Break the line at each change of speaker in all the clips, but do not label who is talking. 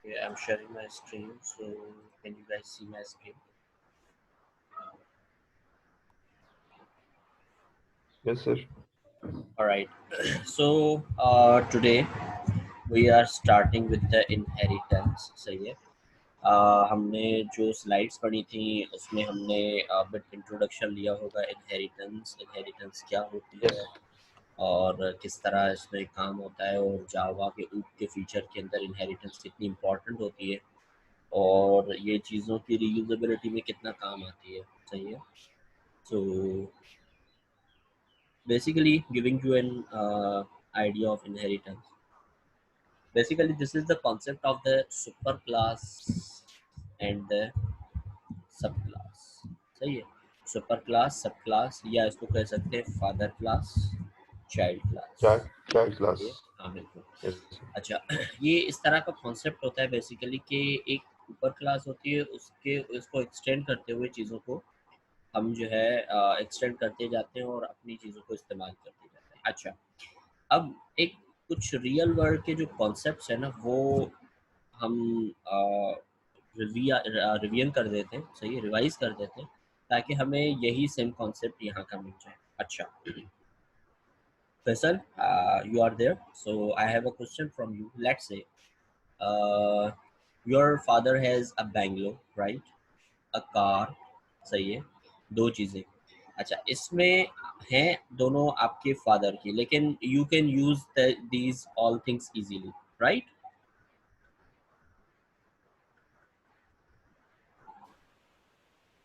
Okay, I'm sharing my screen, so can you guys see my screen?
Yes, sir.
All right. So today we are starting with the inheritance. सही है. हमने जो slides पढ़ी थी उसमें हमने bit introduction लिया होगा इनहेरिटेंस क्या होती
Yes.
है और किस तरह इसमें काम होता है और जावा के ऊप के फीचर के अंदर इनहेरिटेंस कितनी इम्पोर्टेंट होती है और ये चीज़ों की रीयूजेबिलिटी में कितना काम आती है. सही है. So basically giving you an idea of inheritance. Basically this is the concept of the superclass and the subclass. सही है. सुपर क्लास सब क्लास या इसको कह सकते हैं father class child class.
Child
सही है.
class.
हाँ बिल्कुल.
Yes, sir.
अच्छा. ये इस तरह का कॉन्सेप्ट होता है बेसिकली कि एक ऊपर क्लास होती है उसके उसको एक्सटेंड करते हुए चीज़ों को हम जो है एक्सटेंड करते जाते हैं और अपनी चीज़ों को इस्तेमाल करते जाते हैं. अच्छा. अब एक कुछ रियल वर्ल्ड के जो कॉन्सेप्ट्स है ना वो हम रिवीजन कर देते हैं. सही है. रिवाइज कर देते हैं ताकि हमें यही सेम कॉन्सेप्ट यहाँ का मिल जाए. अच्छा. Faisal, you are there, so I have a question from you. Let's say uh, your father has a bungalow, right? A car. सही है. दो चीज़ें. अच्छा. इसमें हैं दोनों आपके फादर की लेकिन you can use these all things easily, right?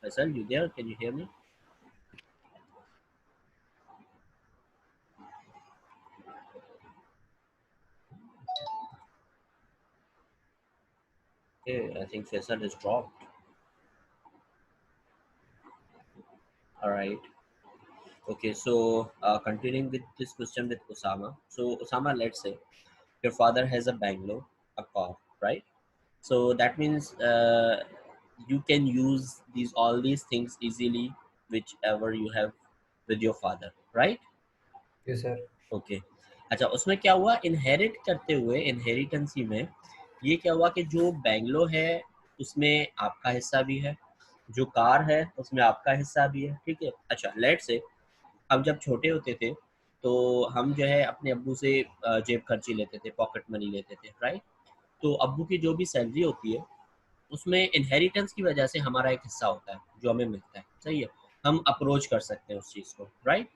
Faisal, you there? Can you hear me? Okay, I think Faisal has dropped. All right. Okay, so continuing with this question with Osama. So Osama, let's say your father has a bungalow, a car, right? So that means you can use all these things easily, whichever you have with your father, right?
Yes, sir.
Okay. अच्छा. उसमें क्या हुआ inherit करते हुए इनहेरिटेंसी में ये क्या हुआ कि जो बैंगलो है उसमें आपका हिस्सा भी है, जो कार है उसमें आपका हिस्सा भी है. ठीक है. अच्छा. लेट से हम जब छोटे होते थे तो हम जो है अपने अब्बू से जेब खर्ची लेते थे, पॉकेट मनी लेते थे, राइट? तो अब्बू की जो भी सैलरी होती है उसमें इनहेरिटेंस की वजह से हमारा एक हिस्सा होता है जो हमें मिलता है. सही है. हम अप्रोच कर सकते हैं उस चीज़ को, राइट?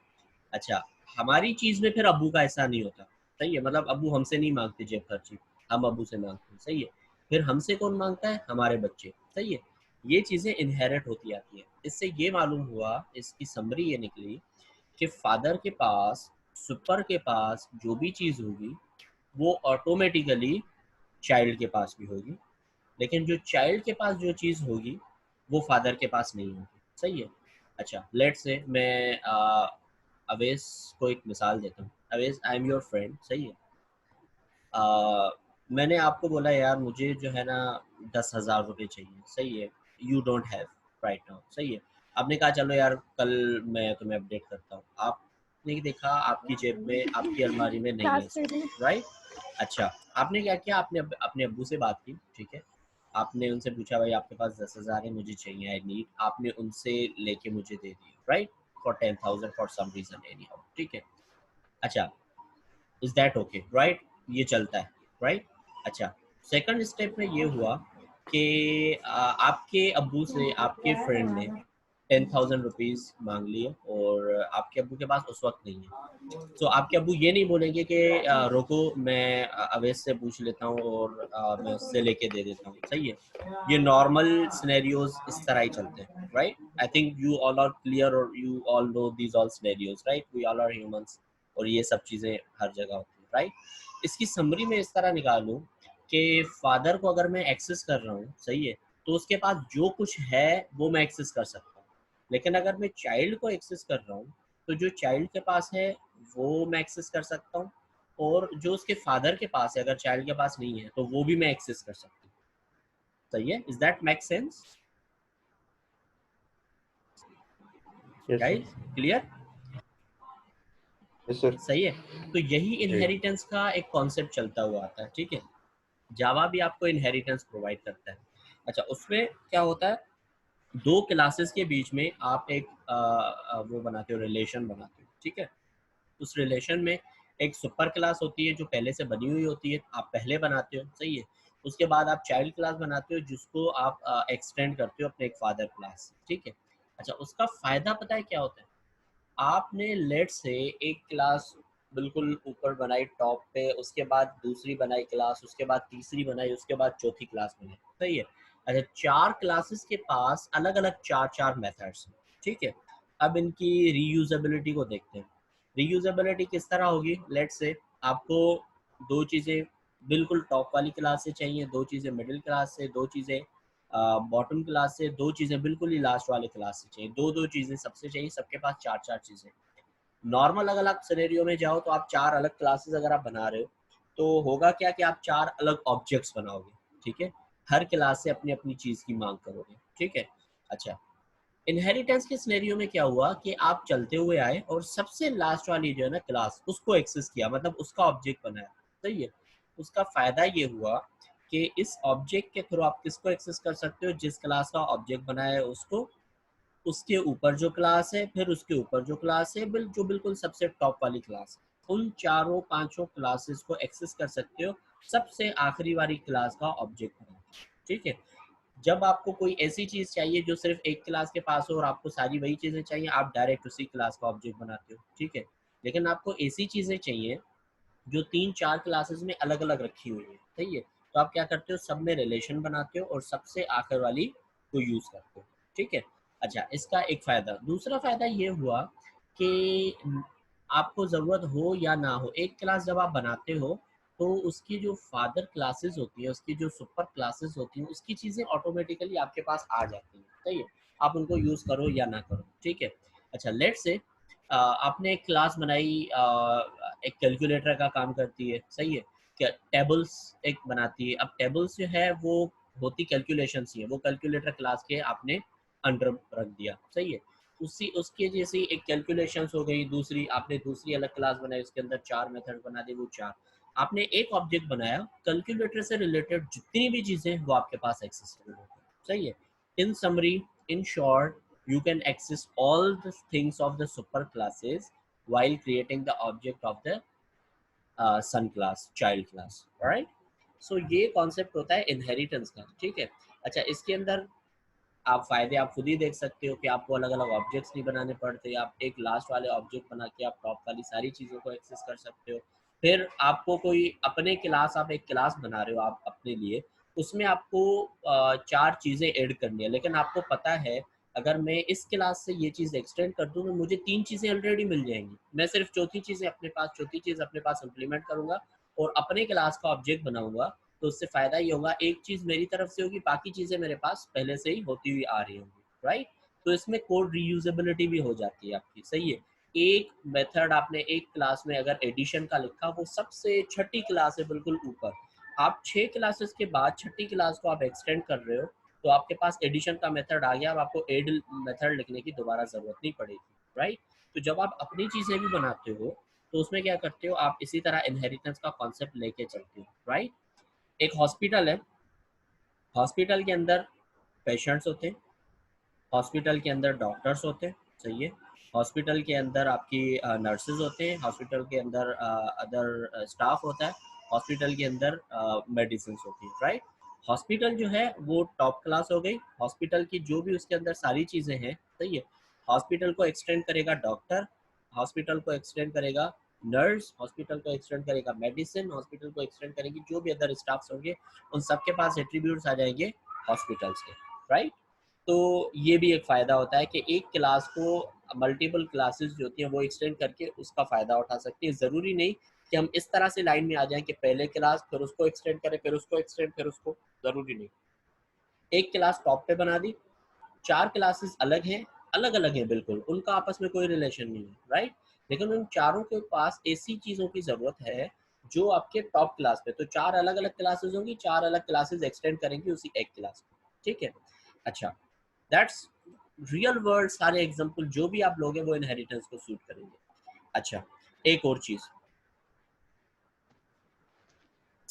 अच्छा. हमारी चीज़ में फिर अब्बू का ऐसा नहीं होता. सही है. मतलब अब्बू हमसे नहीं मांगते जेब खर्ची, हम अब्बू से मांगते हैं. सही है. फिर हमसे कौन मांगता है? हमारे बच्चे. सही है. ये चीज़ें इनहेरिट होती आती है. इससे ये मालूम हुआ, इसकी समरी ये निकली कि फादर के पास, सुपर के पास जो भी चीज़ होगी वो ऑटोमेटिकली चाइल्ड के पास भी होगी, लेकिन जो चाइल्ड के पास जो चीज़ होगी वो फादर के पास नहीं होगी. सही है. अच्छा. लेट्स से मैं अवेश को एक मिसाल देता हूँ. Avesh, I am your friend. सही है. मैंने आपको बोला यार मुझे जो है ना 10,000 रुपये चाहिए. सही है. You don't have right now. सही है. आपने कहा चलो यार कल मैं तुम्हें अपडेट करता हूँ. आपने देखा आपकी जेब में, आपकी अलमारी में नहीं है, राइट? अच्छा. आपने क्या किया? आपने अपने अब्बू से बात की. ठीक है. आपने उनसे पूछा भाई आपके पास 10,000 है, मुझे चाहिए, आई नीड. आपने उनसे लेके मुझे दे दिया, right? For 10,000 for some reason anyhow. ठीक है. अच्छा. Is that okay? राइट. ये चलता है, राइट? अच्छा. सेकंड स्टेप में ये हुआ कि आपके अब्बू से आपके फ्रेंड ने 10,000 रुपीज़ मांग लिए और आपके अब्बू के पास उस वक्त नहीं है. तो आपके अब्बू ये नहीं बोलेंगे कि रुको मैं अवैस से पूछ लेता हूँ और मैं उससे लेके दे देता हूँ. सही है. ये नॉर्मल सिनेरियोज इस तरह ही चलते हैं, right? I think you all are clear और you all know these all scenarios, right? We all are humans और ये सब चीज़ें हर जगह होती हैं, राइट? इसकी समरी में इस तरह निकालूं कि फादर को अगर मैं एक्सेस कर रहा हूँ, सही है, तो उसके पास जो कुछ है वो मैं एक्सेस कर सकता हूँ. लेकिन अगर मैं चाइल्ड को एक्सेस कर रहा हूँ तो जो चाइल्ड के पास है वो मैं एक्सेस कर सकता हूँ और जो उसके फादर के पास है अगर चाइल्ड के पास नहीं है तो वो भी मैं एक्सेस कर सकता हूँ. सही है. Is that make sense
Yes, sir.
Guys? Clear?
Yes, sir.
सही है. तो यही
जी.
इनहेरिटेंस का एक कॉन्सेप्ट चलता हुआ आता है. ठीक है. जावा भी आपको इनहेरिटेंस प्रोवाइड करता है। अच्छा, उसमें क्या होता है, दो क्लासेस के बीच में आप एक वो बनाते हो, रिलेशन बनाते हो, ठीक है। उस रिलेशन में एक सुपर क्लास होती है जो पहले से बनी हुई होती है, आप पहले बनाते हो, सही है। उसके बाद आप चाइल्ड क्लास बनाते हो जिसको आप एक्सटेंड करते हो अपने एक फादर क्लास से, ठीक है। अच्छा, उसका फ़ायदा पता है क्या होता है? आपने लेट से एक क्लास बिल्कुल ऊपर बनाई टॉप पे, उसके बाद दूसरी बनाई क्लास, उसके बाद तीसरी बनाई, उसके बाद चौथी क्लास बनाई, सही है। अच्छा, 4 क्लासेस के पास अलग-अलग 4-4 मेथड्स हैं, ठीक है। अब इनकी रीयूज़ेबिलिटी को देखते हैं। रीयूज़ेबिलिटी किस तरह होगी? लेट्स से आपको 2 चीज़ें बिल्कुल टॉप वाली क्लास से चाहिए, 2 चीज़ें मिडल क्लास से, 2 चीज़ें बॉटम क्लास से, 2 चीज़ें बिल्कुल ही लास्ट वाले क्लास से चाहिए, 2-2 चीज़ें सबसे चाहिए, सबके पास 4-4 चीज़ें। नॉर्मल अगर आप सिनेरियो में जाओ तो आप 4 अलग क्लासेस अगर आप बना रहे हो, तो होगा क्या कि आप 4 अलग ऑब्जेक्ट्स बनाओगे, ठीक है? हर क्लास से अपनी-अपनी चीज़ की माँग करोगे, ठीक है? अच्छा, इनहेरिटेंस के सिनेरियो में क्या हुआ कि आप चलते हुए आए और सबसे लास्ट वाली जो है ना क्लास, उसको एक्सेस किया, मतलब उसका ऑब्जेक्ट बनाया, सही है। उसका फ़ायदा ये हुआ कि इस ऑब्जेक्ट के थ्रू आप किसको एक्सेस कर सकते हो? जिस क्लास का ऑब्जेक्ट बनाया है उसको, उसके ऊपर जो क्लास है, फिर उसके ऊपर जो क्लास है, जो बिल्कुल सबसे टॉप वाली क्लास है। उन चारों पाँचों क्लासेस को एक्सेस कर सकते हो सबसे आखिरी वाली क्लास का ऑब्जेक्ट बना के, ठीक है। जब आपको कोई ऐसी चीज़ चाहिए जो सिर्फ़ एक क्लास के पास हो और आपको सारी वही चीज़ें चाहिए, आप डायरेक्ट उसी क्लास का ऑब्जेक्ट बनाते हो, ठीक है। लेकिन आपको ऐसी चीज़ें चाहिए जो 3-4 क्लासेस में अलग-अलग रखी हुई हैं, सही है। तो आप क्या करते हो, सब में रिलेशन बनाते हो और सबसे आखिर वाली को यूज़ करते हो, ठीक है। अच्छा, इसका एक फ़ायदा। दूसरा फ़ायदा ये हुआ कि आपको ज़रूरत हो या ना हो, एक क्लास जब आप बनाते हो, तो उसकी जो फादर क्लासेस होती हैं, उसकी जो सुपर क्लासेस होती हैं, उसकी चीज़ें ऑटोमेटिकली आपके पास आ जाती हैं, सही है। आप उनको यूज़ करो या ना करो, ठीक है। अच्छा, लेट्स से आपने एक क्लास बनाई, एक कैलकुलेटर का काम करती है, सही है। क्या टेबल्स एक बनाती है। अब टेबल्स जो है वो होती कैलकुलेशंस ही है, वो कैलकुलेटर क्लास के आपने अंडर रख दिया, सही है। उसी उसके जैसी एक कैलकुलेशंस हो गई, दूसरी आपने दूसरी अलग क्लास बनाई, उसके अंदर 4 मेथड बना दिए, वो 4। आपने एक ऑब्जेक्ट बनाया, कैलकुलेटर से रिलेटेड जितनी भी चीज़ें हैं वो आपके पास एक्सेसिबल हो गई, सही है। इन summary, in short, you can access all the things of the super classes while creating the object of the son class, child class, alright। so ये कॉन्सेप्ट होता है इनहेरिटेंस का, ठीक है। अच्छा, इसके अंदर आप फ़ायदे आप खुद ही देख सकते हो कि आपको अलग-अलग ऑब्जेक्ट्स नहीं बनाने पड़ते, आप एक लास्ट वाले ऑब्जेक्ट बना के आप टॉप वाली सारी चीज़ों को एक्सेस कर सकते हो। फिर आपको कोई अपने क्लास, आप एक क्लास बना रहे हो आप अपने लिए, उसमें आपको 4 चीज़ें ऐड करनी है, लेकिन आपको पता है अगर मैं इस क्लास से ये चीज़ एक्सटेंड कर दूँ तो मुझे 3 चीज़ें ऑलरेडी मिल जाएँगी। मैं सिर्फ़ चौथी चीज़ अपने पास इम्प्लीमेंट करूँगा और अपने क्लास का ऑब्जेक्ट बनाऊँगा, तो उससे फ़ायदा ये होगा, एक चीज़ मेरी तरफ से होगी, बाकी चीज़ें मेरे पास पहले से ही होती हुई आ रही होंगी, राइट? तो इसमें कोड रीयूज़ेबिलिटी भी हो जाती है आपकी, सही है। एक मेथड आपने एक क्लास में अगर एडिशन का लिखा, वो सबसे छठी क्लास है बिल्कुल ऊपर। आप 6 क्लासेस के बाद छठी क्लास को आप एक्सटेंड कर रहे हो, तो आपके पास एडिशन का मेथड आ गया, अब आपको ऐड मेथड लिखने की दोबारा ज़रूरत नहीं पड़ेगी, राइट? तो जब आप अपनी चीज़ें भी बनाते हो, तो उसमें क्या करते हो, आप इसी तरह इनहेरिटेंस का कॉन्सेप्ट लेके चलते हो, राइट? एक हॉस्पिटल है, हॉस्पिटल के अंदर पेशेंट्स होते हैं, हॉस्पिटल के अंदर डॉक्टर्स होते हैं, सही है। हॉस्पिटल के अंदर आपकी नर्सेज होते हैं, हॉस्पिटल के अंदर अदर स्टाफ होता है, हॉस्पिटल के अंदर मेडिसिन होती है, राइट। हॉस्पिटल जो है वो टॉप क्लास हो गई, हॉस्पिटल की जो भी उसके अंदर सारी चीज़ें हैं, सही है। हॉस्पिटल को एक्सटेंड करेगा डॉक्टर, हॉस्पिटल को एक्सटेंड करेगा नर्स, हॉस्पिटल को एक्सटेंड करेगा मेडिसिन, हॉस्पिटल को एक्सटेंड करेगी जो भी अदर स्टाफ्स होंगे, उन सबके पास एट्रीब्यूट्स आ जाएंगे हॉस्पिटल्स के, राइट। तो ये भी एक फ़ायदा होता है कि एक क्लास को मल्टीपल क्लासेस जो होती हैं वो एक्सटेंड करके उसका फ़ायदा उठा सकती है। ज़रूरी नहीं कि हम इस तरह से लाइन में आ जाएँ कि पहले क्लास फिर उसको एक्सटेंड करें, फिर उसको एक्सटेंड, फिर उसको, ज़रूरी नहीं। एक क्लास टॉप पे बना दी, 4 क्लासेस अलग हैं, अलग-अलग हैं बिल्कुल, उनका आपस में कोई रिलेशन नहीं है, राइट? लेकिन उन चारों के पास ऐसी चीज़ों की ज़रूरत है जो आपके टॉप क्लास पे, तो 4 अलग-अलग क्लासेस होंगी, 4 अलग क्लासेस एक्सटेंड करेंगी उसी एक क्लास को, ठीक है? अच्छा, दैट्स रियल वर्ल्ड सारे एग्ज़ाम्पल जो भी आप लोगे वो इनहेरिटेंस को सूट करेंगे। अच्छा, एक और चीज़,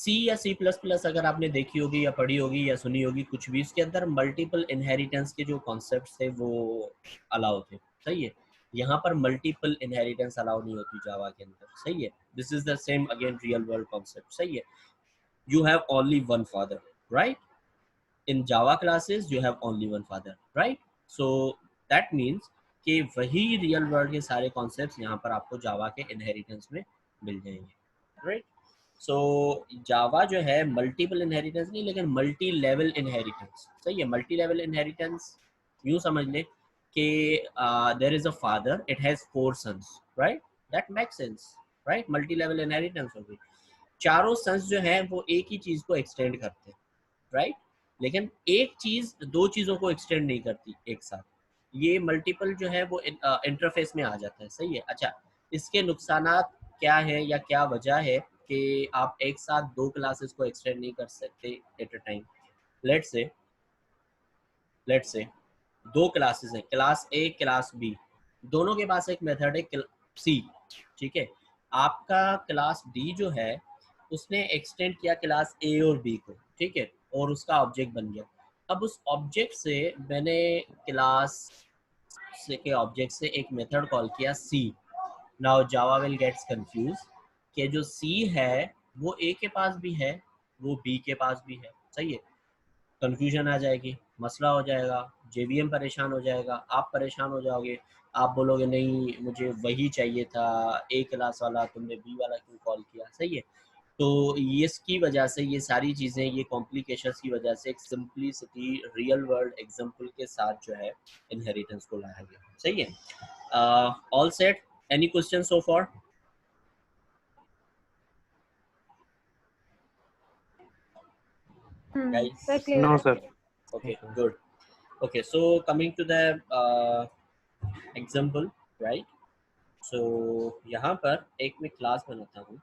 सी या सी प्लस प्लस अगर आपने देखी होगी या पढ़ी होगी या सुनी होगी कुछ भी, उसके अंदर मल्टीपल इनहेरिटेंस के जो कॉन्सेप्ट थे वो अलाउ थे, सही है। यहाँ पर मल्टीपल इनहेरिटेंस अलाउ नहीं होती जावा के अंदर, सही है। This is the same again real world concept, सही है। You have only one father, right? in Java classes you have only one father, right? So that means कि वही रियल वर्ल्ड के सारे कॉन्सेप्ट्स यहाँ पर आपको जावा के इनहेरिटेंस में मिल जाएंगे, राइट? सो जावा जो है मल्टीपल इनहेरिटेंस नहीं लेकिन मल्टी लेवल इनहेरिटेंस, सही है। मल्टी लेवल इनहेरिटेंस यूँ समझ ले कि there is a father, it has 4 sons, right? That makes sense, right? Multi level inheritance होगी। चारों सन्स जो है वो एक ही चीज को एक्सटेंड करते हैं, राइट? लेकिन एक चीज दो चीजों को एक्सटेंड नहीं करती एक साथ, ये मल्टीपल जो है वो इंटरफेस में आ जाता है, सही है। अच्छा, इसके नुकसानात क्या है या क्या वजह है कि आप एक साथ दो क्लासेस को एक्सटेंड नहीं कर सकते at a time. Let's say दो क्लासेस हैं, क्लास ए क्लास बी, दोनों के पास एक मेथड है सी, ठीक है। आपका क्लास डी जो है उसने एक्सटेंड किया क्लास ए और बी को, ठीक है, और उसका ऑब्जेक्ट बन गया। अब उस ऑब्जेक्ट से मैंने क्लास से के ऑब्जेक्ट से एक मेथड कॉल किया C. Now Java will gets confuse कि जो सी है वो ए के पास भी है, वो बी के पास भी है, सही है। कंफ्यूजन आ जाएगी, मसला हो जाएगा, जेवीएम परेशान हो जाएगा, आप परेशान हो जाओगे, आप बोलोगे नहीं मुझे वही चाहिए था, ए क्लास वाला, तुमने बी वाला क्यों कॉल किया, सही है। तो इसकी वजह से ये सारी चीज़ें, ये कॉम्प्लिकेशंस की वजह से एक सिंपलिसिटी रियल वर्ल्ड एग्जांपल के साथ जो है इनहेरिटेंस को लाया गया, सही है। All set, any question so for? Guys,
No, sir.
okay, good. Okay, so coming to the example, right? So यहाँ पर एक मैं क्लास बनाता हूँ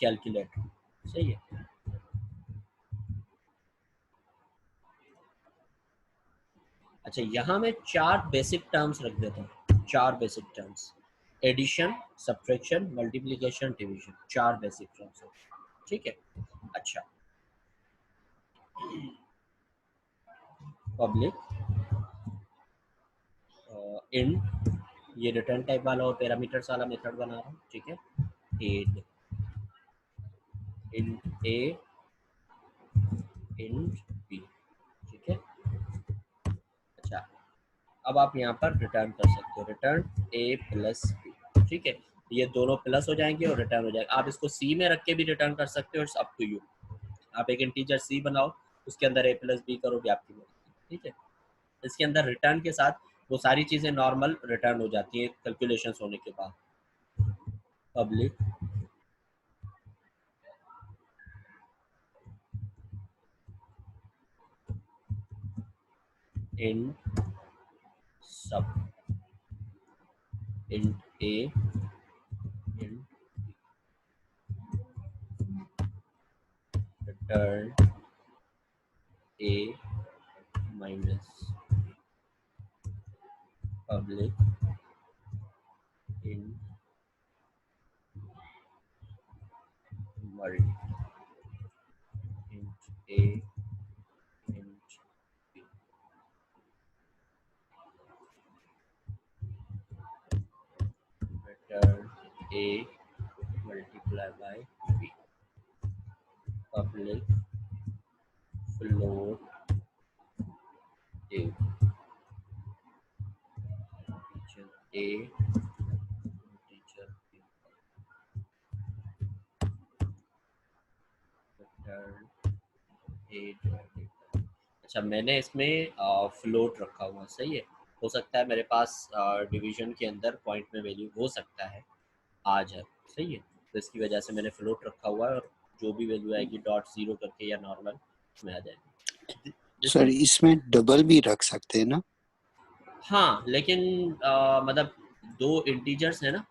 कैलकुलेटर, सही है। अच्छा, यहाँ मैं 4 बेसिक टर्म्स रख देता हूँ, 4 basic terms, addition, subtraction, multiplication, division, 4 basic terms, ठीक है। अच्छा, पब्लिक इन, ये रिटर्न टाइप वाला और पैरामीटर्स वाला मेथड बना रहा हूँ, ठीक है। int a int b, ठीक है। अच्छा, अब आप यहाँ पर रिटर्न कर सकते हो, रिटर्न a प्लस b, ठीक है। ये दोनों प्लस हो जाएंगे और रिटर्न हो जाएगा। आप इसको c में रख के भी रिटर्न कर सकते हो, इट्स अप टू यू। आप एक इंटीजर c बनाओ, उसके अंदर a प्लस b करोगे, आपकी मर्जी, ठीक है। इसके अंदर रिटर्न के साथ वो सारी चीज़ें नॉर्मल रिटर्न हो जाती है कैलकुलेशंस होने के बाद। Public int sub int a int return a minus public int multi int a int b, return a multiply by b, public float a teacher a teacher b, return a divided by। अच्छा, मैंने इसमें float रखा हुआ, सही है। हो सकता है मेरे पास डिवीजन के अंदर पॉइंट में वैल्यू हो सकता है आ जाए, सही है। तो इसकी वजह से मैंने फ्लोट रखा हुआ है और जो भी वैल्यू आएगी डॉट जीरो करके या नॉर्मल में आ जाएगी।
सर इसमें डबल भी रख सकते हैं ना?
हाँ, लेकिन मतलब दो इंटीजर्स है ना,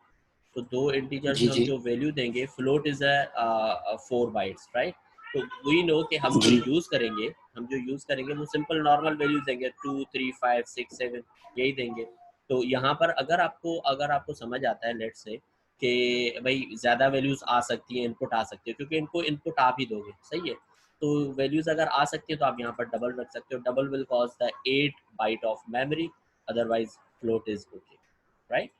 तो दो इंटीजर्स में हम जो वैल्यू देंगे, float is a 4 bytes, right? तो वी नो कि हम जो यूज करेंगे वो सिंपल नॉर्मल वैल्यूज देंगे, 2 3 5 6 7 यही देंगे। तो यहाँ पर अगर आपको समझ आता है, लेट्स से कि भाई ज़्यादा वैल्यूज़ आ सकती हैं, इनपुट आ सकती है, क्योंकि इनको इनपुट आप ही दोगे, सही है। तो वैल्यूज़ अगर आ सकती है तो आप यहाँ पर डबल रख सकते हो। Double will cause the 8 byte of memory, otherwise float is okay, right.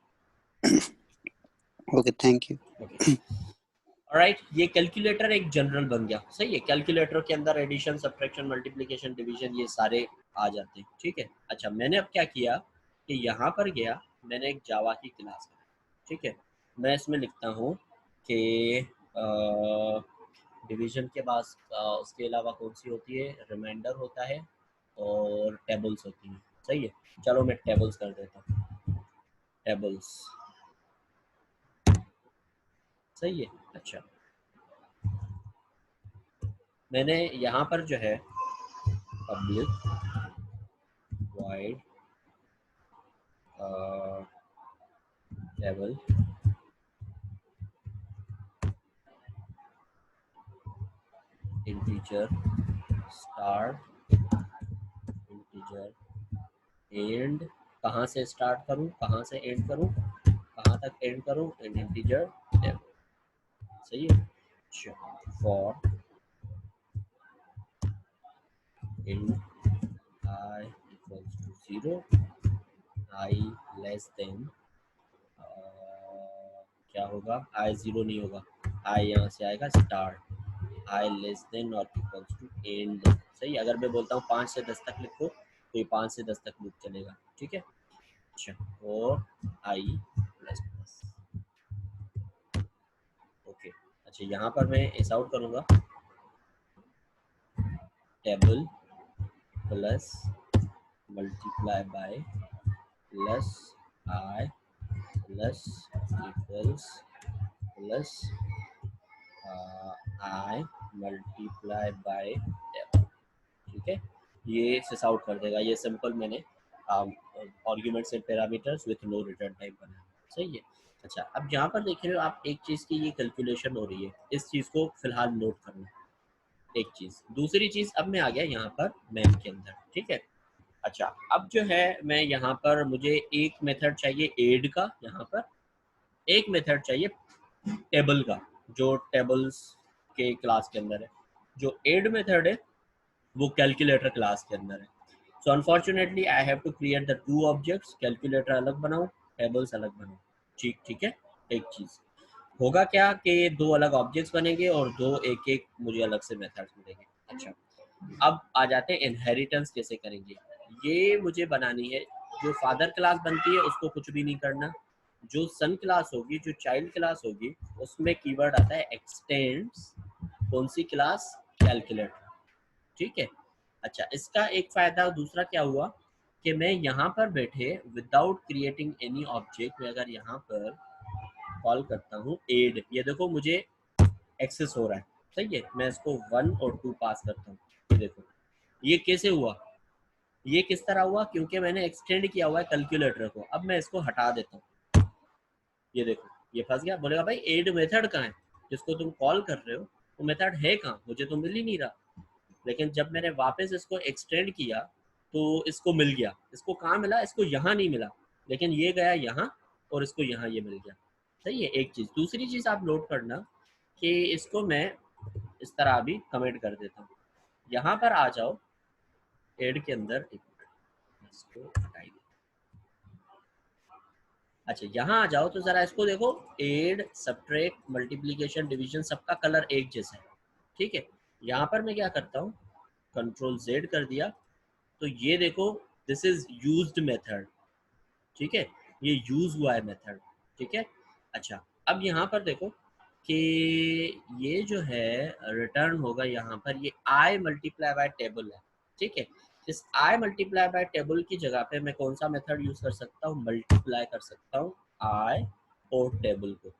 Okay, thank you.
Okay, alright, ये कैलकुलेटर एक जनरल बन गया, सही है। कैलकुलेटर के अंदर एडिशन, सब्ट्रैक्शन, मल्टीप्लिकेशन, डिवीजन ये सारे आ जाते हैं, ठीक है। अच्छा, मैंने अब क्या किया कि यहाँ पर गया, मैंने एक जावा की क्लास बनाई, ठीक है। मैं इसमें लिखता हूँ कि डिवीजन के बाद उसके अलावा कौन सी होती है, रिमाइंडर होता है और टेबल्स होती है, सही है। चलो मैं टेबल्स कर देता हूँ, टेबल्स, सही है। अच्छा, मैंने यहाँ पर जो है public wide table integer start, integer and, कहाँ से स्टार्ट करूँ, कहाँ से एंड करूँ, कहाँ तक एंड करूँ, एंड इंटीजर टेबल, सही है। For in I equals to 0, I less than क्या होगा, I 0 नहीं होगा, I यहाँ से आएगा start, I less than or equals to end, सही। अगर मैं बोलता हूँ 5 से 10 तक लिखो तो ये 5 से 10 तक लूप चलेगा, ठीक है। अच्छा, और I प्लस प्लस, ओके। अच्छा, यहाँ पर मैं ऐसा आउट करूँगा, table plus multiply by plus I plus equals plus I multiply by table, ठीक है। ये सिस आउट कर देगा, ये सिंपल मैंने arguments and parameters with no return type बनाया, सही है। अच्छा, अब यहाँ पर देख रहे हो आप, एक चीज़ की ये कैलकुलेशन हो रही है, इस चीज़ को फिलहाल नोट करना, एक चीज़। दूसरी चीज़, अब मैं आ गया यहाँ पर मैन के अंदर, ठीक है। अच्छा, अब जो है मैं यहाँ पर, मुझे एक मेथड चाहिए एड का, यहाँ पर एक मेथड चाहिए टेबल का, जो टेबल्स के क्लास के अंदर है। जो एड मेथड है वो कैलकुलेटर क्लास के अंदर है। So unfortunately I have to create the two objects, calculator अलग बनाऊं, टेबल्स अलग बनाऊं, ठीक है। एक चीज़ होगा क्या कि दो अलग ऑब्जेक्ट्स बनेंगे और दो एक एक मुझे अलग से मेथड्स मिलेंगे। अच्छा, अब आ जाते हैं इनहेरिटेंस कैसे करेंगे। ये मुझे बनानी है, जो फादर क्लास बनती है उसको कुछ भी नहीं करना, जो सन क्लास होगी, जो चाइल्ड क्लास होगी, उसमें कीवर्ड आता है एक्सटेंड्स, कौन सी क्लास, कैलकुलेटर, ठीक है। अच्छा, इसका एक फायदा दूसरा क्या हुआ कि मैं यहाँ पर बैठे विदाउट क्रिएटिंग एनी ऑब्जेक्ट, मैं अगर यहाँ पर कॉल करता हूँ एड, ये देखो मुझे एक्सेस हो रहा है, सही है। मैं इसको 1 और 2 पास करता हूँ, ये देखो ये कैसे हुआ, ये किस तरह हुआ, क्योंकि मैंने एक्सटेंड किया हुआ है कैलकुलेटर को। अब मैं इसको हटा देता हूँ, ये देखो ये फंस गया। बोलेगा भाई एड मेथड कहाँ है, जिसको तुम कॉल कर रहे हो वो मेथड है कहाँ, मुझे तो मिल ही नहीं रहा। लेकिन जब मैंने वापस इसको एक्सटेंड किया तो इसको मिल गया। इसको कहाँ मिला, इसको यहाँ नहीं मिला, लेकिन ये गया यहाँ और इसको यहाँ ये मिल गया, सही है। एक चीज़, दूसरी चीज़ आप नोट करना कि इसको मैं इस तरह भी कमेंट कर देता हूँ। यहाँ पर आ जाओ एड के अंदर, एक मिनट इसको हटाइए। अच्छा, यहाँ आ जाओ तो ज़रा इसको देखो, एड, सब्ट्रैक्ट, मल्टीप्लिकेशन, डिवीजन, सबका कलर एक जैसा है, ठीक है। यहाँ पर मैं क्या करता हूँ, कंट्रोल Z कर दिया, तो ये देखो दिस इज यूज्ड मेथड, ठीक है, ये यूज हुआ है मेथड, ठीक है। अच्छा, अब यहाँ पर देखो कि ये जो है रिटर्न होगा, यहाँ पर ये I मल्टीप्लाई बाय टेबल है, ठीक है। इस I मल्टीप्लाई बाय टेबल की जगह पे मैं कौन सा मेथड यूज कर सकता हूँ, मल्टीप्लाई कर सकता हूँ I और टेबल को,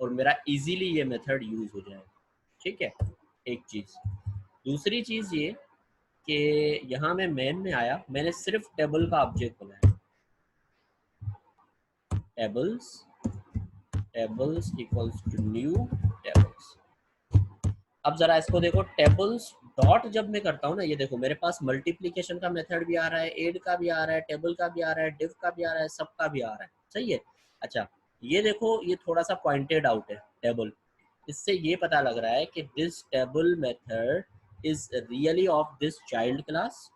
और मेरा इजीली ये मेथड यूज हो जाएगा, ठीक है। एक चीज़, दूसरी चीज़ ये कि यहाँ मैं मेन में आया, मैंने सिर्फ टेबल का ऑब्जेक्ट बनाया, tables equals to new tables. अब जरा इसको देखो, टेबल्स डॉट जब मैं करता हूँ ना, ये देखो मेरे पास मल्टीप्लिकेशन का मेथड भी आ रहा है, एड का भी आ रहा है, टेबल का भी आ रहा है, डिव का भी आ रहा है, सबका भी आ रहा है, सही है। अच्छा, ये देखो, ये थोड़ा सा पॉइंटेड आउट है टेबल, इससे ये पता लग रहा है कि this table method is really of this child class.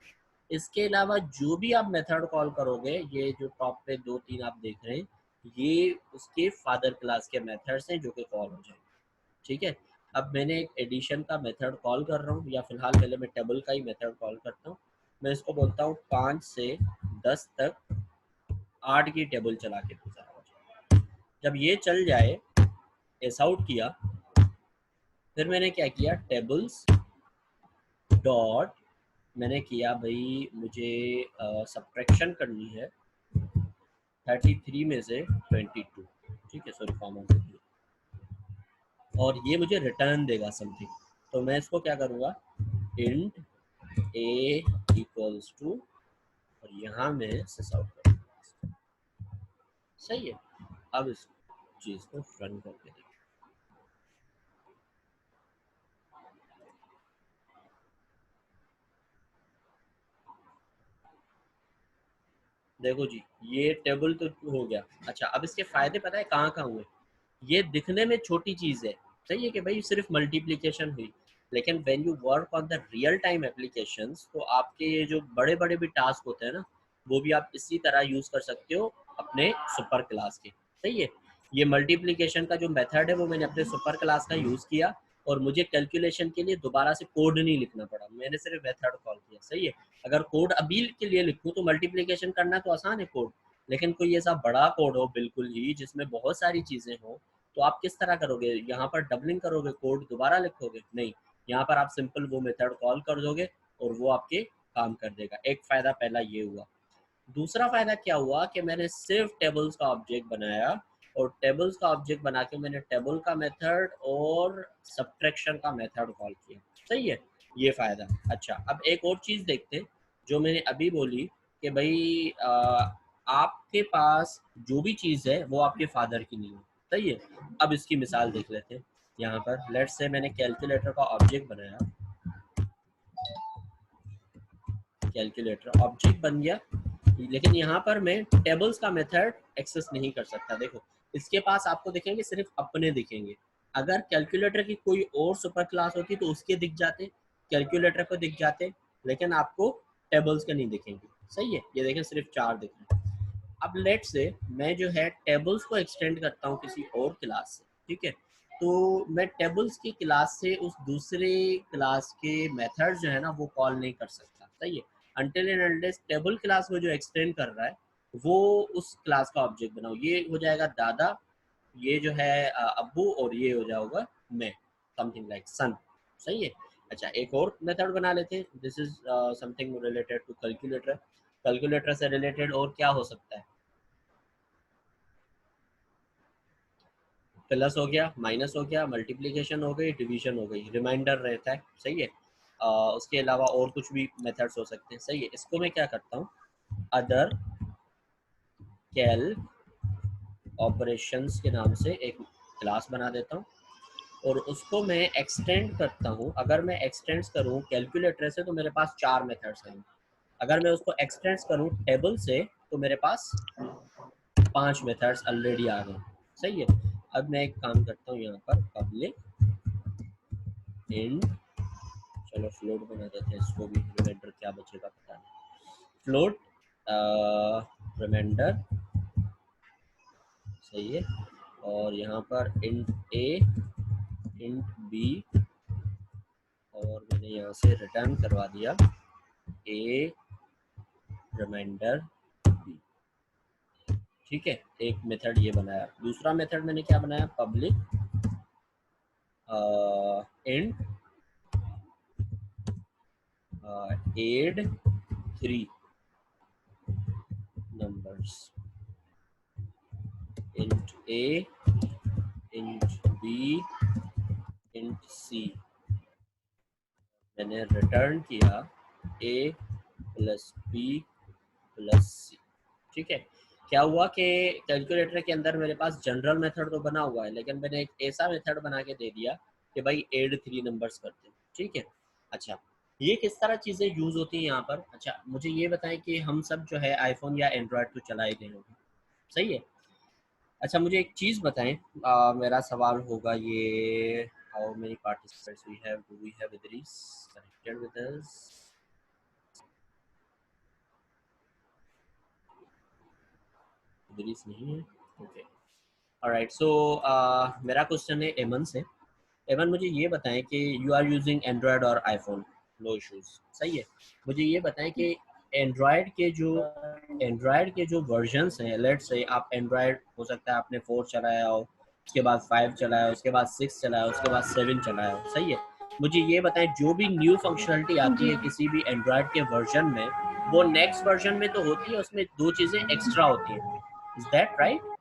इसके अलावा जो भी आप मेथड कॉल करोगे, ये जो टॉप पे 2-3 आप देख रहे हैं, ये उसके फादर क्लास के मेथड्स हैं जो कि कॉल हो जाएंगे। ठीक है, अब मैंने एक एडिशन का मेथड कॉल कर रहा हूँ, या फिलहाल पहले मैं टेबल का ही मेथड कॉल करता हूँ। मैं इसको बोलता हूँ 5 से 10 तक 8 की टेबल चला के गुजारा। जब ये चल जाए, एस आउट किया, फिर मैंने क्या किया, टेबल्स डॉट, मैंने किया भाई मुझे सब्ट्रैक्शन करनी है 33 में से 22, ठीक है, सॉरी कॉमा, और ये मुझे रिटर्न देगा समथिंग। तो मैं इसको क्या करूँगा, इंट ए इक्वल्स टू, और यहाँ मैं सिस आउट करूँगा। सही है, अब इस चीज़ को रन करके देखो। देखो जी, ये टेबल तो हो गया। अच्छा, अब इसके फायदे पता है कहाँ कहाँ हुए। ये दिखने में छोटी चीज़ है, सही है कि भाई सिर्फ मल्टीप्लिकेशन हुई, लेकिन when you work on the real time applications, तो आपके ये जो बड़े बड़े भी टास्क होते हैं ना, वो भी आप इसी तरह यूज़ कर सकते हो अपने सुपर क्लास के। सही है, ये मल्टीप्लिकेशन का जो मेथड है वो मैंने अपने सुपर क्लास का यूज़ किया, और मुझे कैलकुलेशन के लिए दोबारा से कोड नहीं लिखना पड़ा, मैंने सिर्फ मेथड कॉल किया। सही है, अगर कोड अभी के लिए लिखूँ तो मल्टीप्लिकेशन करना तो आसान है कोड, लेकिन कोई ऐसा बड़ा कोड हो बिल्कुल ही जिसमें बहुत सारी चीज़ें हो, तो आप किस तरह करोगे, यहाँ पर डबलिंग करोगे, कोड दोबारा लिखोगे? नहीं, यहाँ पर आप सिंपल वो मेथड कॉल कर दोगे और वो आपके काम कर देगा। एक फ़ायदा पहला ये हुआ। दूसरा फ़ायदा क्या हुआ कि मैंने सिर्फ टेबल्स का ऑब्जेक्ट बनाया, और टेबल्स का ऑब्जेक्ट बना के मैंने टेबल का मेथड और सब्ट्रैक्शन का मेथड कॉल किया। सही है, ये फ़ायदा। अच्छा, अब एक और चीज़ देखते हैं जो मैंने अभी बोली कि भाई आपके पास जो भी चीज़ है वो आपके फादर की नहीं है। सही है, अब इसकी मिसाल देख लेते हैं। यहाँ पर लेट्स से मैंने कैलकुलेटर का ऑब्जेक्ट बनाया, कैलकुलेटर ऑब्जेक्ट बन गया, लेकिन यहाँ पर मैं टेबल्स का मेथड एक्सेस नहीं कर सकता। देखो, इसके पास आपको दिखेंगे सिर्फ अपने दिखेंगे। अगर कैलकुलेटर की कोई और सुपर क्लास होती तो उसके दिख जाते, कैलकुलेटर को दिख जाते, लेकिन आपको टेबल्स के नहीं दिखेंगे। सही है, ये देखें सिर्फ 4 दिख रहे हैं। अब लेट से मैं जो है टेबल्स को एक्सटेंड करता हूँ किसी और क्लास से, ठीक है, तो मैं टेबल्स की क्लास से उस दूसरे क्लास के मेथड जो है ना वो कॉल नहीं कर सकता। सही है, until and unless table class में जो एक्सटेंड कर रहा है वो उस क्लास का ऑब्जेक्ट बनाओ। ये हो जाएगा दादा, ये जो है अब्बू, और ये हो जाएगा मैं, समथिंग लाइक सन। सही है। अच्छा, एक और मेथड बना लेते हैं। This is something related to calculator. Calculator से रिलेटेड और क्या हो सकता है? प्लस हो गया, माइनस हो गया, मल्टीप्लिकेशन हो गई, डिवीजन हो गई, रिमाइंडर रहता है। सही है, उसके अलावा और कुछ भी मेथड्स हो सकते हैं। सही है, इसको मैं क्या करता हूँ, अदर कैल ऑपरेशंस के नाम से एक क्लास बना देता हूँ, और उसको मैं एक्सटेंड करता हूँ। अगर मैं एक्सटेंड करूँ कैलकुलेटर से तो मेरे पास 4 मेथड्स हैं। अगर मैं उसको एक्सटेंड करूँ टेबल से तो मेरे पास 5 मेथड्स ऑलरेडी आ गए। सही है, अब मैं एक काम करता हूँ, यहाँ पर पब्लिक इंट, चलो फ्लोट बना देते हैं इसको भी, रिमाइंडर क्या बचेगा पता नहीं, फ्लोट रिमाइंडर। सही है, और यहाँ पर इंट ए, इंट बी, और मैंने यहाँ से रिटर्न करवा दिया ए रिमाइंडर बी। ठीक है, एक मेथड ये बनाया। दूसरा मेथड मैंने क्या बनाया, public int add 3 numbers, int a, int b, int c। मैंने रिटर्न किया a plus b plus c। ठीक है, क्या हुआ कि कैलकुलेटर के अंदर मेरे पास जनरल मेथड तो बना हुआ है, लेकिन मैंने एक ऐसा मेथड बना के दे दिया कि भाई एड 3 नंबर्स करते हैं। ठीक है। अच्छा, ये किस तरह चीज़ें यूज़ होती हैं यहाँ पर? अच्छा, मुझे ये बताएं कि हम सब जो है आईफोन या एंड्रॉयड तो चला ही रहे होंगे, सही है। अच्छा मुझे एक चीज़ बताएं, मेरा सवाल होगा ये, how many participants we have, do we have Idris connected with us? Idris नहीं है, ओके ऑलराइट। सो मेरा क्वेश्चन है एमन से। एमन मुझे ये बताएं कि यू आर यूजिंग एंड्रॉयड और आईफोन, नो इश्यूज, सही है। मुझे ये बताएं कि एंड्रॉयड के जो वर्जन्स हैं, लेट्स से आप एंड्रॉयड हो सकता है आपने 4 चलाया हो, उसके बाद 5 चलाया हो, उसके बाद 6 चलाया हो, उसके बाद 7 चलाया हो, सही है। मुझे ये बताएं जो भी न्यू फंक्शनलिटी आती
जी
है किसी भी एंड्रॉयड के वर्जन में, वो नेक्स्ट वर्जन में तो होती है, उसमें 2 चीज़ें एक्स्ट्रा होती हैं, is that right?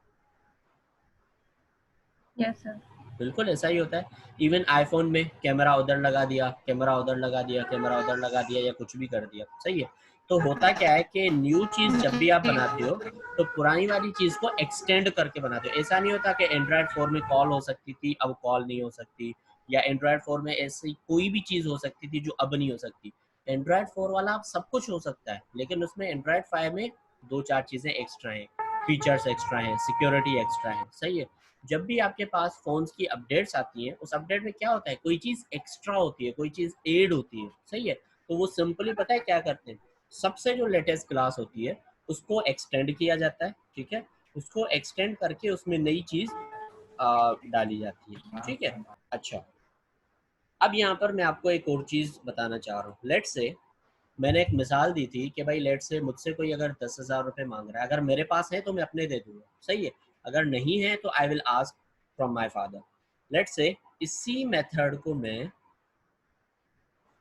Yes sir.
बिल्कुल ऐसा ही होता है। इवन आईफोन में कैमरा उधर लगा दिया, कैमरा उधर लगा दिया, कैमरा उधर लगा दिया, या कुछ भी कर दिया, सही है। तो होता क्या है कि न्यू चीज़ जब भी आप बनाते हो तो पुरानी वाली चीज़ को एक्सटेंड करके बनाते हो। ऐसा नहीं होता कि एंड्रॉयड 4 में कॉल हो सकती थी अब कॉल नहीं हो सकती, या एंड्रॉयड 4 में ऐसी कोई भी चीज़ हो सकती थी जो अब नहीं हो सकती। एंड्रॉयड 4 वाला अब सब कुछ हो सकता है, लेकिन उसमें एंड्रॉयड 5 में 2-4 चीज़ें एक्स्ट्रा हैं, फीचर्स एक्स्ट्रा हैं, सिक्योरिटी एक्स्ट्रा है, सही है। जब भी आपके पास फ़ोन्स की अपडेट्स आती हैं, उस अपडेट में क्या होता है, कोई चीज़ एक्स्ट्रा होती है, कोई चीज़ ऐड होती है, सही है। तो वो सिंपली पता है क्या करते हैं, सबसे जो लेटेस्ट क्लास होती है उसको एक्सटेंड किया जाता है, ठीक है। उसको एक्सटेंड करके उसमें नई चीज़ डाली जाती है, ठीक है। अच्छा, अब यहाँ पर मैं आपको एक और चीज़ बताना चाह रहा हूँ। लेट्स से मैंने एक मिसाल दी थी कि भाई लेट्स से मुझसे कोई अगर 10,000 रुपये मांग रहा है, अगर मेरे पास है तो मैं अपने दे दूंगा, सही है। अगर नहीं है तो I will ask from my father. Let's say इसी मेथड को मैं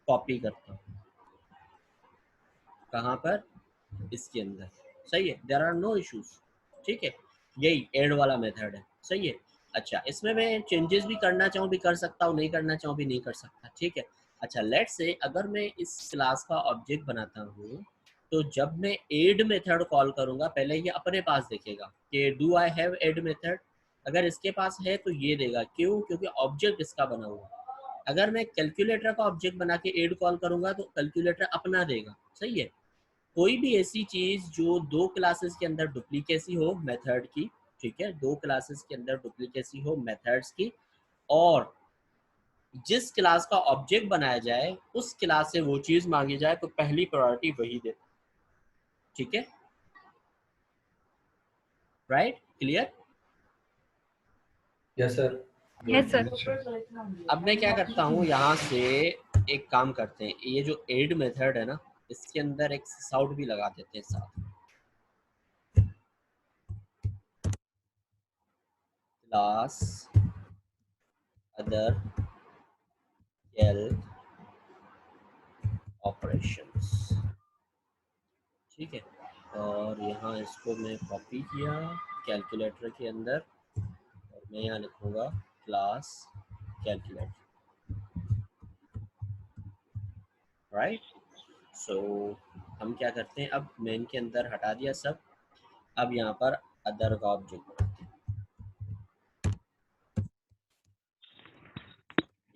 कॉपी करता हूँ, कहाँ पर, इसके अंदर, सही है। देयर आर नो इश्यूज, ठीक है। यही एड वाला मेथड है, सही है। अच्छा, इसमें मैं चेंजेस भी करना चाहूँ भी कर सकता हूँ, नहीं करना चाहूँ भी नहीं कर सकता, ठीक है। अच्छा, लेट्स से अगर मैं इस क्लास का ऑब्जेक्ट बनाता हूँ, तो जब मैं एड मेथड कॉल करूँगा, पहले ये अपने पास देखेगा कि do I have add method. अगर इसके पास है तो ये देगा, क्यों, क्योंकि ऑब्जेक्ट इसका बना हुआ है। अगर मैं कैलकुलेटर का ऑब्जेक्ट बना के एड कॉल करूँगा तो कैलकुलेटर अपना देगा, सही है। कोई भी ऐसी चीज़ जो 2 क्लासेस के अंदर डुप्लीकेसी हो मेथड की, ठीक है, 2 क्लासेस के अंदर डुप्लीकेसी हो मेथड्स की, और जिस क्लास का ऑब्जेक्ट बनाया जाए उस क्लास से वो चीज़ मांगी जाए, तो पहली प्रायोरिटी वही दे, ठीक है। Right, clear?
Yes sir.
Yes sir.
अब मैं क्या करता हूँ, यहाँ से एक काम करते हैं, ये जो एड मेथड है ना, इसके अंदर एक साउट भी लगा देते हैं साथ, क्लास अदर कैल ऑपरेशंस, ठीक है। और यहाँ इसको मैं कॉपी किया कैलकुलेटर के अंदर, और मैं यहाँ लिखूँगा क्लास कैलकुलेटर, राइट। सो हम क्या करते हैं, अब मेन के अंदर हटा दिया सब, अब यहाँ पर अदर का ऑब्जेक्ट बनाते हैं,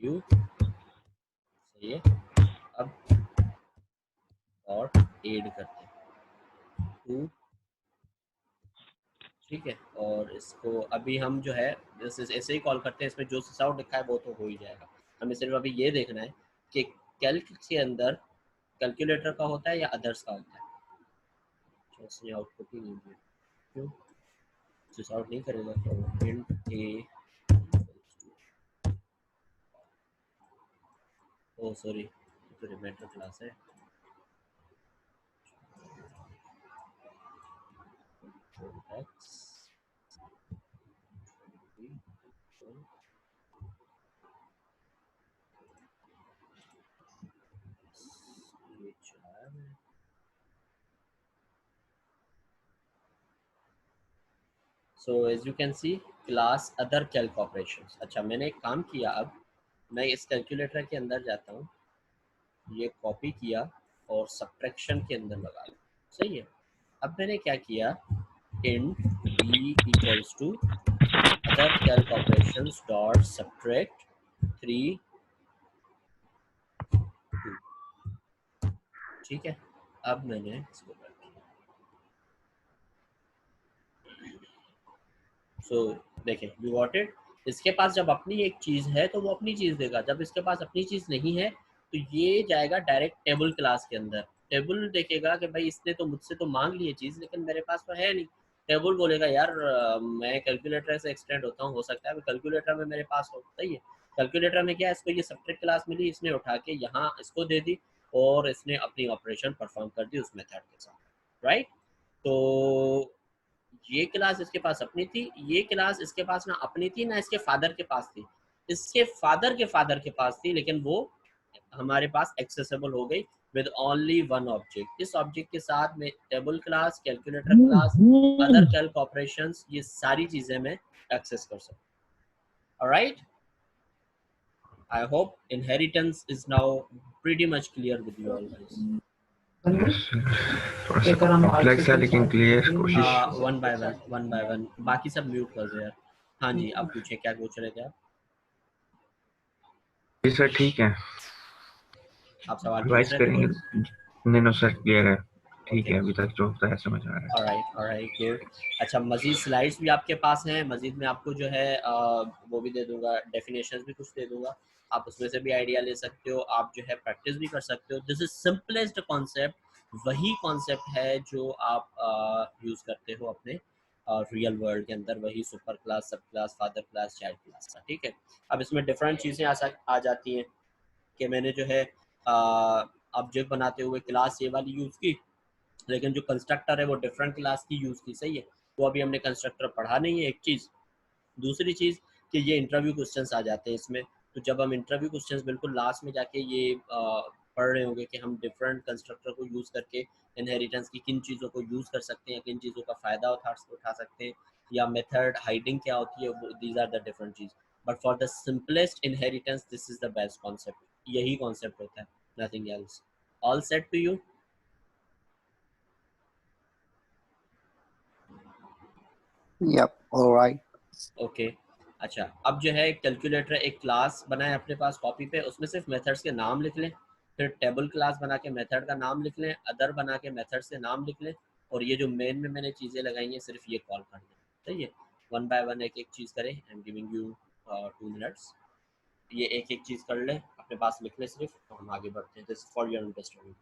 यू, सही है। अब डॉट एड करते हैं टू, ठीक है। और इसको अभी हम जो है ऐसे ही कॉल करते हैं, इसमें जो सिस आउट लिखा है वो तो हो ही जाएगा। हमें सिर्फ अभी ये देखना है कि कैल्क के अंदर कैलकुलेटर का होता है या अदर्स का होता है। तो इसने आउटपुट ही नहीं दिया, क्यों, सिस आउट नहीं करेगा तो इंट ए, ओ सॉरी, तो रिमाइंडर क्लास है, एक्स ये चलाया मैं। So as you can see class other calc operations. अच्छा, मैंने एक काम किया, अब मैं इस कैलकुलेटर के अंदर जाता हूँ, ये कॉपी किया और सब्ट्रैक्शन के अंदर लगा लिया, सही है। अब मैंने क्या किया, int b equals to other calc operations dot subtract 3 2, ठीक है। अब मैंने इसको कर दिया, सो देखिए, यू गॉट इट। इसके पास जब अपनी एक चीज़ है तो वो अपनी चीज़ देगा, जब इसके पास अपनी चीज़ नहीं है तो ये जाएगा डायरेक्ट टेबल क्लास के अंदर। टेबल देखेगा कि भाई इसने तो मुझसे तो मांग ली है चीज़, लेकिन मेरे पास तो है नहीं। टेबल बोलेगा यार मैं कैलकुलेटर से एक्सटेंड होता हूँ, हो सकता है कैलकुलेटर में मेरे पास हो। सही है। कैलकुलेटर में क्या है, इसको ये सब्ट्रैक्ट क्लास मिली, इसने उठा के यहाँ इसको दे दी और इसने अपनी ऑपरेशन परफॉर्म कर दी उस मेथड के साथ, राइट। तो ये क्लास इसके पास अपनी थी, ये क्लास इसके पास ना अपनी थी ना इसके फादर के पास थी। इसके फादर के पास थी, लेकिन वो हमारे पास एक्सेसिबल हो गई विद ओनली वन ऑब्जेक्ट। इस ऑब्जेक्ट के साथ में table class, calculator class, other calc operations, ये सारी चीजें मैं एक्सेस कर सकता हूँ। Alright, I hope inheritance is now pretty much clear with you all guys.
थोड़ा सा कॉम्प्लेक्स है लेकिन क्लियर कोशिश।
वन बाय वन, बाकी सब म्यूट कर दो यार। हाँ जी, आप पूछे, क्या पूछ रहे थे आप?
जी सर ठीक है,
आप सवाल पूछ
रिवाइज
रहे थे
करेंगे।
कोई?
नहीं नो सर क्लियर है, ठीक
ओके,
है, अभी तक जो होता है समझ आ रहा है।
Alright good. अच्छा, मज़ीद स्लाइड्स भी आपके पास हैं, मज़ीद मैं आपको जो है वो भी दे दूंगा, डेफिनेशंस भी कुछ दे दूंगा, आप उसमें से भी आइडिया ले सकते हो, आप जो है प्रैक्टिस भी कर सकते हो। दिस इज सिंपलेस्ट कॉन्सेप्ट, वही कॉन्सेप्ट है जो आप यूज़ करते हो अपने रियल वर्ल्ड के अंदर, वही सुपर क्लास, सब class, father class, child class का, ठीक है। अब इसमें डिफरेंट चीज़ें आ जाती हैं कि मैंने जो है ऑब्जेक्ट बनाते हुए क्लास ये वाली यूज़ की, लेकिन जो कंस्ट्रक्टर है वो डिफरेंट क्लास की यूज़ की। सही है, वो अभी हमने कंस्ट्रक्टर पढ़ा नहीं है, एक चीज़। दूसरी चीज़ कि ये इंटरव्यू क्वेश्चंस आ जाते हैं इसमें, तो जब हम इंटरव्यू क्वेश्चंस बिल्कुल लास्ट में जाके ये पढ़ रहे होंगे कि हम डिफरेंट कंस्ट्रक्टर को यूज़ करके इनहेरिटेंस की किन चीज़ों को यूज़ कर सकते हैं, किन चीज़ों का फ़ायदा उठा सकते हैं, या मेथड हाइडिंग क्या होती है, वो दीज आर द डिफरेंट चीज़। But for the simplest inheritance this is the best concept, यही कॉन्सेप्ट होता है, nothing else. All set to you?
Yep. All right.
Okay. अच्छा, अब जो है एक कैलकुलेटर, एक क्लास बनाए अपने पास कॉपी पे, उसमें सिर्फ मेथड्स के नाम लिख लें, फिर टेबल क्लास बना के मेथड का नाम लिख लें, अदर बना के मेथड से नाम लिख लें, और ये जो मेन में मैंने चीज़ें लगाई हैं सिर्फ ये कॉल कर दें। सही है, वन बाय वन एक एक चीज़ करें। I am giving you 2 minutes, ये एक एक चीज़ कर लें, अपने पास लिख लें सिर्फ, तो हम आगे बढ़ते हैं। This for your understanding.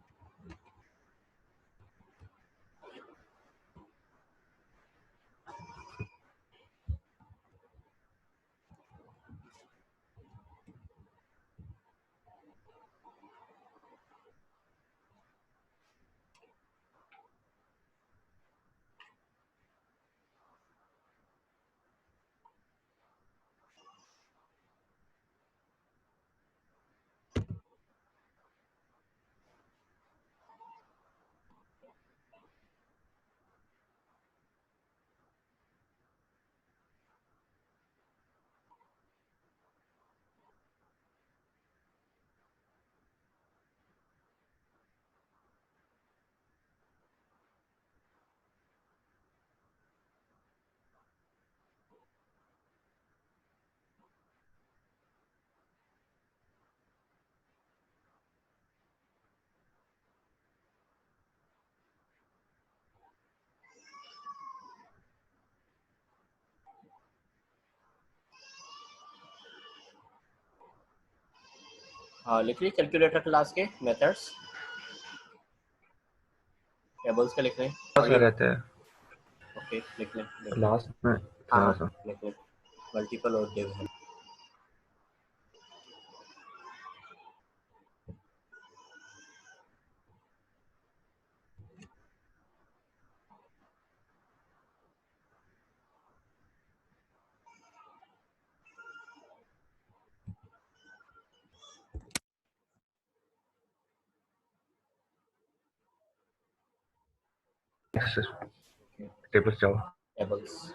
हाँ, लिख ली कैलकुलेटर क्लास के मेथड्स, टेबल्स के लिख लें और
सा
ये
रहता है
ओके लिख लें, लिख लें।
लास्ट में थोड़ा
हाँ
सा।
लिख लें, मल्टीपल और डिव है।
टेबल जाओ।
Tables,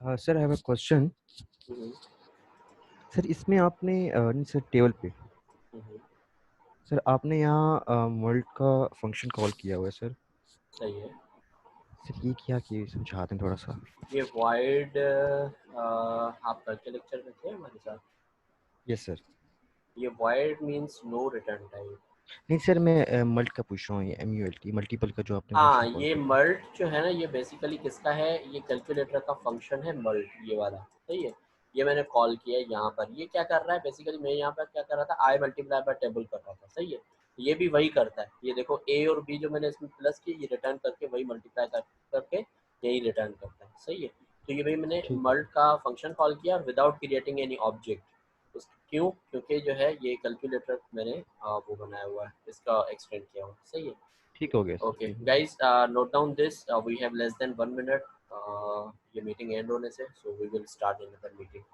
sir I have a question. Sir इसमें आपने नहीं सर टेबल पे सर आपने यहाँ वर्ल्ड का फंक्शन कॉल किया हुआ है सर।
सही है।
सर ये क्या कि समझा दें थोड़ा सा।
ये void आप कल के लेक्चर में थे हमारे साथ।
Yes sir.
ये void means no return type.
नहीं सर मैं मल्ट का पूछ रहा हूँ, ये MULT मल्टीपल का जो आपने
हाँ,
फंक्शन कॉल
ये
किया था।
मल्ट जो है ना, ये बेसिकली किसका है, ये कैलकुलेटर का फंक्शन है मल्ट, ये वाला। सही है। ये मैंने कॉल किया है यहाँ पर। ये क्या कर रहा है बेसिकली, मैं यहाँ पर क्या कर रहा था, आई मल्टीप्लाई बाय टेबल कर रहा था। सही है। ये भी वही करता है। ये देखो ए और बी जो मैंने इसमें प्लस किया, ये रिटर्न करके वही मल्टीप्लाई करके यही रिटर्न करता है। सही है। तो ये भाई मैंने
ठीक।
मल्ट का फंक्शन कॉल किया विदाउट क्रिएटिंग एनी ऑब्जेक्ट। क्यों? क्योंकि जो है ये कैलकुलेटर मैंने वो बनाया हुआ है, इसका एक्सटेंड किया हुआ है। सही है।
ठीक हो गया सर।
Okay,
ठीक।
guys, note down this. We have less than 1 minute. ये meeting end होने से, so we will start another meeting.